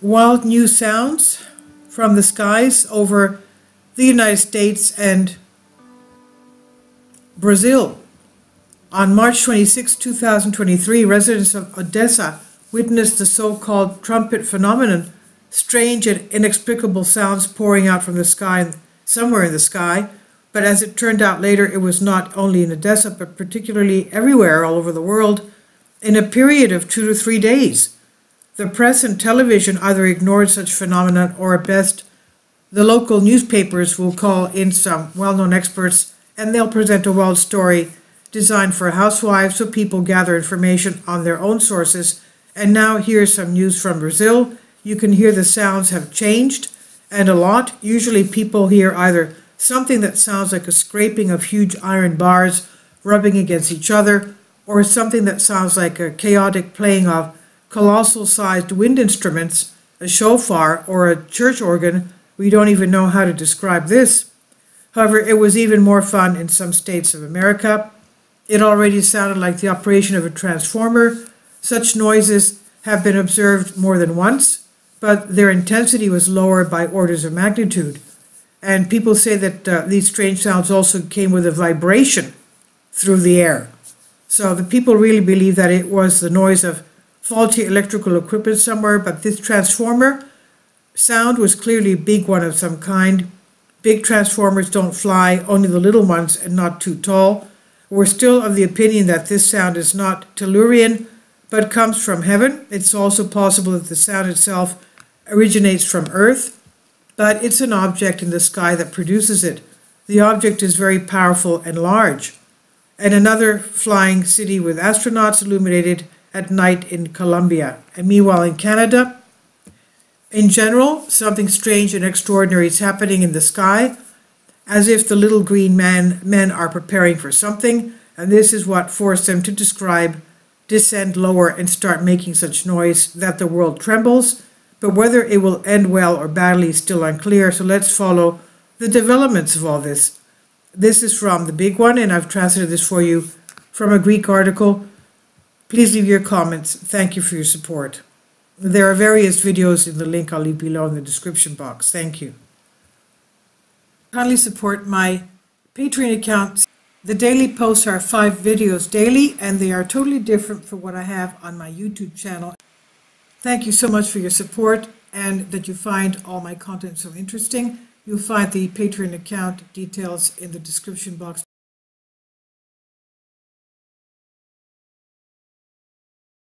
wild new sounds from the skies over the United States and Brazil. On March 26, 2023, residents of Odessa witnessed the so-called trumpet phenomenon, strange and inexplicable sounds pouring out from the sky, somewhere in the sky. But as it turned out later, it was not only in Odessa, but particularly everywhere all over the world in a period of 2 to 3 days. The press and television either ignored such phenomena, or at best, the local newspapers will call in some well-known experts and they'll present a wild story designed for housewives so people gather information on their own sources. And now here's some news from Brazil. You can hear the sounds have changed, and a lot. Usually people hear either something that sounds like a scraping of huge iron bars rubbing against each other, or something that sounds like a chaotic playing of colossal-sized wind instruments, a shofar, or a church organ. We don't even know how to describe this. However, it was even more fun in some states of America. It already sounded like the operation of a transformer. Such noises have been observed more than once, but their intensity was lower by orders of magnitude. And people say that these strange sounds also came with a vibration through the air. So the people really believe that it was the noise of faulty electrical equipment somewhere, but this transformer sound was clearly a big one of some kind. Big transformers don't fly, only the little ones, and not too tall. We're still of the opinion that this sound is not Tellurian, but comes from heaven. It's also possible that the sound itself originates from Earth, but it's an object in the sky that produces it. The object is very powerful and large. And another flying city with astronauts illuminated at night in Colombia. And meanwhile in Canada, in general, something strange and extraordinary is happening in the sky, as if the little green men are preparing for something, and this is what forced them to descend lower and start making such noise that the world trembles. But whether it will end well or badly is still unclear, so let's follow the developments of all this. This is from the big one, and I've translated this for you from a Greek article. Please leave your comments. Thank you for your support. There are various videos in the link I'll leave below in the description box. Thank you. Kindly support my Patreon account. The daily posts are 5 videos daily, and they are totally different from what I have on my YouTube channel. Thank you so much for your support, and that you find all my content so interesting. You'll find the Patreon account details in the description box.